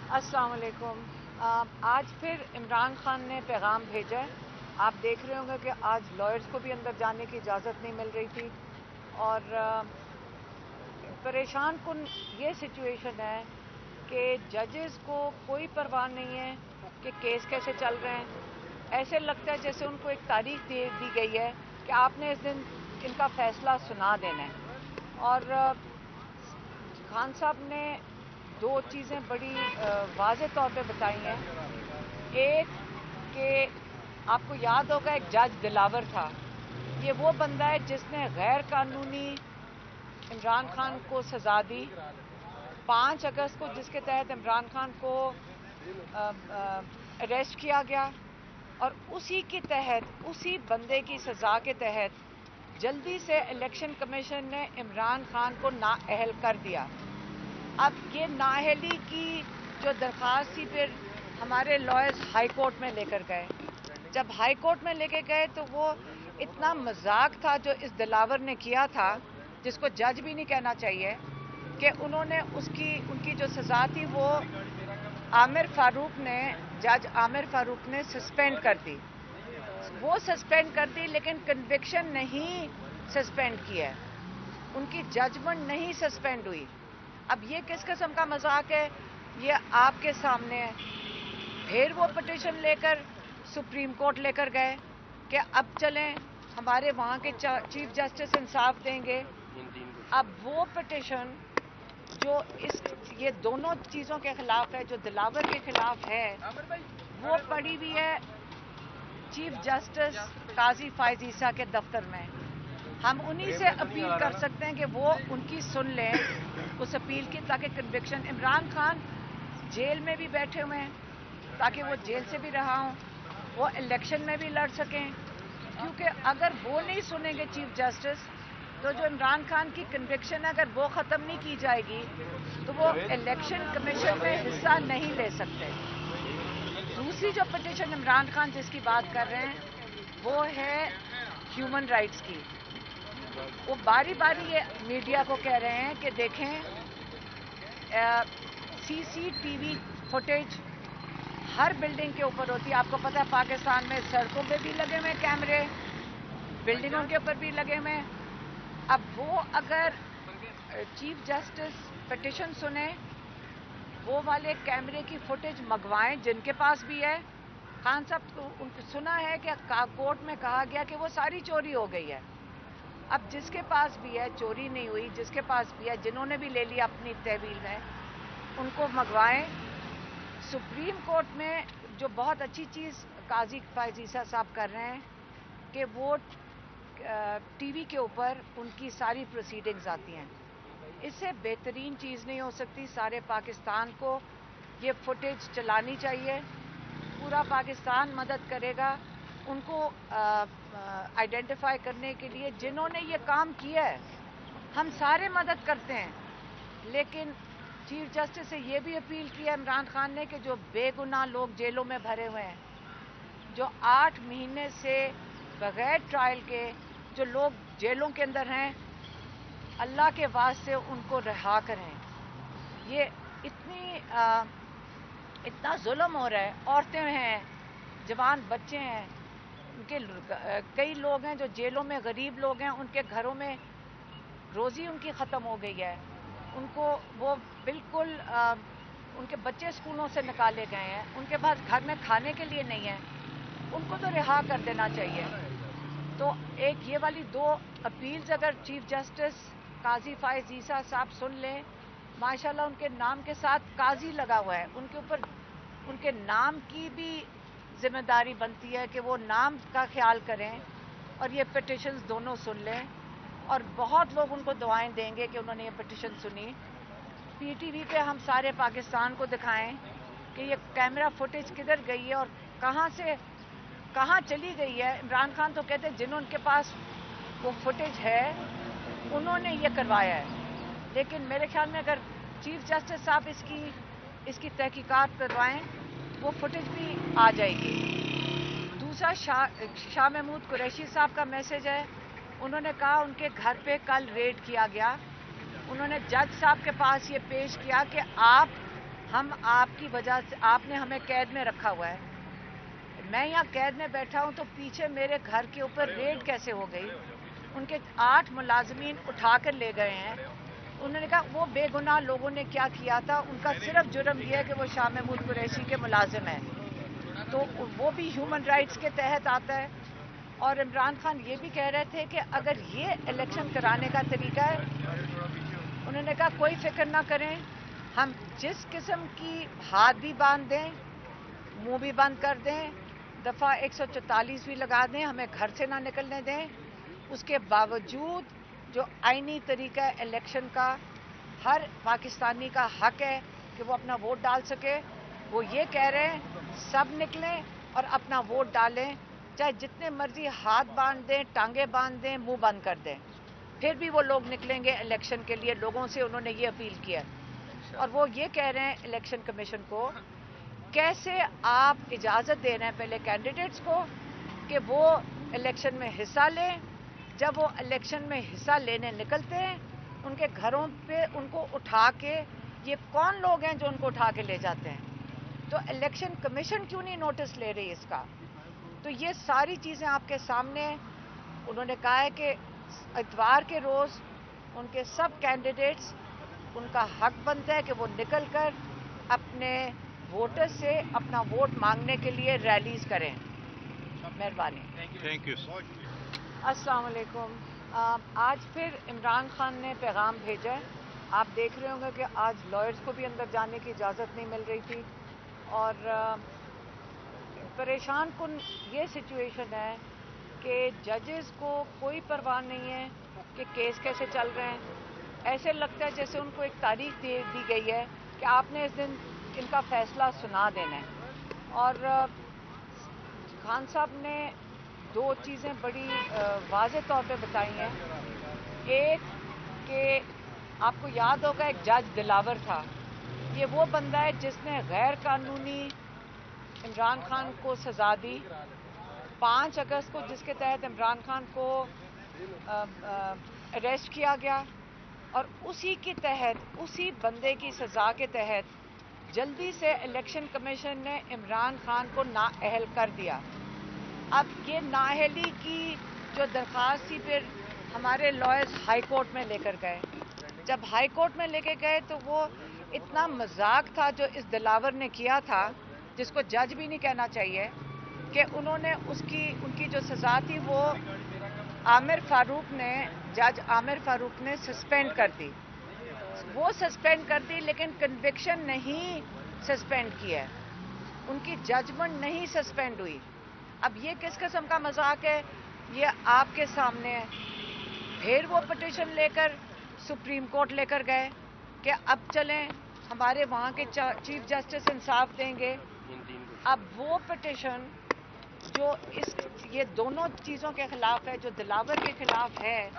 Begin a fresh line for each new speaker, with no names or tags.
अस्सलाम वालेकुम। आज फिर इमरान खान ने पैगाम भेजा है। आप देख रहे होंगे कि आज लॉयर्स को भी अंदर जाने की इजाज़त नहीं मिल रही थी और परेशान कुन ये सिचुएशन है कि जजेस को कोई परवाह नहीं है कि केस कैसे चल रहे हैं। ऐसे लगता है जैसे उनको एक तारीख दी गई है कि आपने इस दिन इनका फैसला सुना देना है। और खान साहब ने दो चीज़ें बड़ी वाज़े तौर पे बताई हैं। एक कि आपको याद होगा एक जज दिलावर था, ये वो बंदा है जिसने गैर कानूनी इमरान खान को सज़ा दी 5 अगस्त को, जिसके तहत इमरान खान को अरेस्ट किया गया और उसी के तहत, उसी बंदे की सज़ा के तहत जल्दी से इलेक्शन कमीशन ने इमरान खान को नाअहल कर दिया। अब ये नाअहली की जो दरख्वास्त थी फिर हमारे लॉयर्स हाई कोर्ट में लेकर गए। जब हाई कोर्ट में लेके गए तो वो इतना मजाक था जो इस दिलावर ने किया था, जिसको जज भी नहीं कहना चाहिए, कि उन्होंने उनकी जो सज़ा थी वो जज आमिर फारूक ने सस्पेंड कर दी। वो सस्पेंड कर दी लेकिन कन्विक्शन नहीं सस्पेंड की है, उनकी जजमेंट नहीं सस्पेंड हुई। अब ये किस किस्म का मजाक है, ये आपके सामने है। फिर वो पिटीशन लेकर सुप्रीम कोर्ट लेकर गए कि अब चलें, हमारे वहाँ के चीफ जस्टिस इंसाफ देंगे। अब वो पिटीशन जो ये दोनों चीज़ों के खिलाफ है, जो दिलावर के खिलाफ है, वो पड़ी हुई है चीफ जस्टिस काजी फायज ईसा के दफ्तर में। हम उन्हीं से अपील कर सकते हैं कि वो उनकी सुन लें उस अपील की, ताकि कन्विक्शन, इमरान खान जेल में भी बैठे हुए हैं ताकि वो जेल से भी रहा हों, वो इलेक्शन में भी लड़ सकें। क्योंकि अगर वो नहीं सुनेंगे चीफ जस्टिस, तो जो इमरान खान की कन्विक्शन है अगर वो ख़त्म नहीं की जाएगी तो वो इलेक्शन कमीशन में हिस्सा नहीं ले सकते। दूसरी जो पिटीशन इमरान खान जिसकी बात कर रहे हैं वो है ह्यूमन राइट्स की। वो बारी बारी ये मीडिया को कह रहे हैं कि देखें, सीसीटीवी फुटेज हर बिल्डिंग के ऊपर होती है। आपको पता है पाकिस्तान में सड़कों पे भी लगे हुए कैमरे, बिल्डिंगों के ऊपर भी लगे हुए। अब वो अगर चीफ जस्टिस पिटीशन सुने, वो वाले कैमरे की फुटेज मंगवाएं जिनके पास भी है। खान साहब को सुना है कि कोर्ट में कहा गया कि वो सारी चोरी हो गई है। अब जिसके पास भी है, चोरी नहीं हुई, जिसके पास भी है, जिन्होंने भी ले लिया अपनी तहवील में, उनको मंगवाएं। सुप्रीम कोर्ट में जो बहुत अच्छी चीज़ काजी फायज ईसा साहब कर रहे हैं कि वो टीवी के ऊपर उनकी सारी प्रोसीडिंग्स आती हैं। इससे बेहतरीन चीज़ नहीं हो सकती। सारे पाकिस्तान को ये फुटेज चलानी चाहिए, पूरा पाकिस्तान मदद करेगा उनको आइडेंटिफाई करने के लिए जिन्होंने ये काम किया है। हम सारे मदद करते हैं, लेकिन चीफ जस्टिस से ये भी अपील की है इमरान खान ने कि जो बेगुनाह लोग जेलों में भरे हुए हैं, जो 8 महीने से बगैर ट्रायल के जो लोग जेलों के अंदर हैं, अल्लाह के वास्ते उनको रिहा करें। ये इतना जुल्म हो रहा है। औरतें हैं, जवान बच्चे हैं, उनके कई लोग हैं जो जेलों में, गरीब लोग हैं, उनके घरों में रोज़ी उनकी ख़त्म हो गई है। उनको वो बिल्कुल उनके बच्चे स्कूलों से निकाले गए हैं, उनके पास घर में खाने के लिए नहीं है, उनको तो रिहा कर देना चाहिए। तो एक ये वाली 2 अपील्स अगर चीफ जस्टिस काजी फायज ईसा साहब सुन लें, माशाल्लाह उनके नाम के साथ काजी लगा हुआ है, उनके ऊपर उनके नाम की भी जिम्मेदारी बनती है कि वो नाम का ख्याल करें और ये पिटिशन्स दोनों सुन लें। और बहुत लोग उनको दुआएं देंगे कि उन्होंने ये पिटिशन सुनी। पीटीवी पे हम सारे पाकिस्तान को दिखाएं कि ये कैमरा फुटेज किधर गई है और कहाँ से कहाँ चली गई है। इमरान खान तो कहते हैं जिन्होंने पास वो फुटेज है उन्होंने ये करवाया है, लेकिन मेरे ख्याल में अगर चीफ जस्टिस साहब इसकी तहकीकात करवाएं, वो फुटेज भी आ जाएगी। दूसरा शाह महमूद कुरैशी साहब का मैसेज है। उन्होंने कहा उनके घर पे कल रेड किया गया। उन्होंने जज साहब के पास ये पेश किया कि आप ہم آپ کی وجہ سے آپ نے ہمیں قید میں رکھا ہوا ہے. میں یہاں قید میں بیٹھا ہوں تو پیچھے میرے گھر کے اوپر ریڈ کیسے ہو گئی؟ ان کے 8 ملازمین اٹھا کر لے گئے ہیں. انہوں نے کہا وہ بے گناہ لوگوں نے کیا کیا تھا، ان کا صرف جرم یہ ہے کہ وہ شاہ محمود قریشی کے ملازم ہیں، تو وہ بھی ہیومن رائٹس کے تحت آتا ہے. اور عمران خان یہ بھی کہہ رہے تھے کہ اگر یہ الیکشن کرانے کا طریقہ ہے، انہوں نے کہا کوئی فکر نہ کریں، ہم جس قسم کی ہاتھ بھی باندھ دیں، منہ بھی بند کر دیں، دفعہ 144 بھی لگا دیں، ہمیں گھر سے نہ نکلنے دیں، اس کے باوجود جو آئینی طریقہ ہے الیکشن کا، ہر پاکستانی کا حق ہے کہ وہ اپنا ووٹ ڈال سکے. وہ یہ کہہ رہے ہیں سب نکلیں اور اپنا ووٹ ڈالیں، چاہے جتنے مرضی ہاتھ باندھ دیں، ٹانگیں باندھ دیں، منہ بند کر دیں، پھر بھی وہ لوگ نکلیں گے الیکشن کے لیے. لوگوں سے انہوں نے یہ اپیل کیا. اور وہ یہ کہہ رہے ہیں الیکشن کمیشن کو، کیسے آپ اجازت دے رہے ہیں پہلے کینڈیڈیٹس کو کہ وہ الیکشن میں حصہ لیں، جب وہ الیکشن میں حصہ لینے نکلتے ہیں ان کے گھروں پہ ان کو اٹھا کے، یہ کون لوگ ہیں جو ان کو اٹھا کے لے جاتے ہیں؟ تو الیکشن کمیشن کیوں نہیں نوٹس لے رہی اس کا؟ تو یہ ساری چیزیں آپ کے سامنے ہیں. انہوں نے کہا ہے کہ اتوار کے روز ان کے سب کینڈیڈیٹس، ان کا حق بنتا ہے کہ وہ نکل کر اپنے ووٹر سے اپنا ووٹ مانگنے کے لیے ریلیز کریں. مہربانی.
Thank you.
السلام علیکم. آج پھر عمران خان نے پیغام بھیجا ہے. آپ دیکھ رہے ہوں گے کہ آج لائرز کو بھی اندر جانے کی اجازت نہیں مل رہی تھی، اور پریشان کن یہ سچویشن ہے کہ ججز کو کوئی پرواہ نہیں ہے کہ کیس کیسے چل رہے ہیں. ایسے لگتا ہے جیسے ان کو ایک تاریخ دی گئی ہے کہ آپ نے اس دن ان کا فیصلہ سنا دینا ہے. اور خان صاحب نے 2 چیزیں بڑی واضح طور پہ بتائی ہیں. ایک کہ آپ کو یاد ہوگا ایک جج دلاور تھا، یہ وہ بندہ ہے جس نے غیر قانونی عمران خان کو سزا دی 5 اگست کو، جس کے تحت عمران خان کو اریسٹ کیا گیا، اور اسی کے تحت، اسی بندے کی سزا کے تحت جلدی سے الیکشن کمیشن نے عمران خان کو نااہل کر دیا. اب یہ نااہلی کی جو درخواست تھی پھر ہمارے لائرز ہائی کورٹ میں لے کر گئے. جب ہائی کورٹ میں لے کے گئے تو وہ اتنا مذاق تھا جو اس دلاور نے کیا تھا، جس کو جج بھی نہیں کہنا چاہیے، کہ انہوں نے ان کی جو سزا تھی وہ جج عامر فاروق نے سسپینڈ کر دی. وہ سسپینڈ کر دی لیکن کنوکشن نہیں سسپینڈ کی ہے، ان کی ججمنٹ نہیں سسپینڈ ہوئی. اب یہ کس قسم کا مذاق ہے؟ یہ آپ کے سامنے ہے. پھر وہ پٹیشن لے کر سپریم کورٹ لے کر گئے کہ اب چلیں ہمارے وہاں کے چیف جسٹس انصاف دیں گے. اب وہ پٹیشن جو یہ دونوں چیزوں کے خلاف ہے، جو دلاور کے خلاف ہے،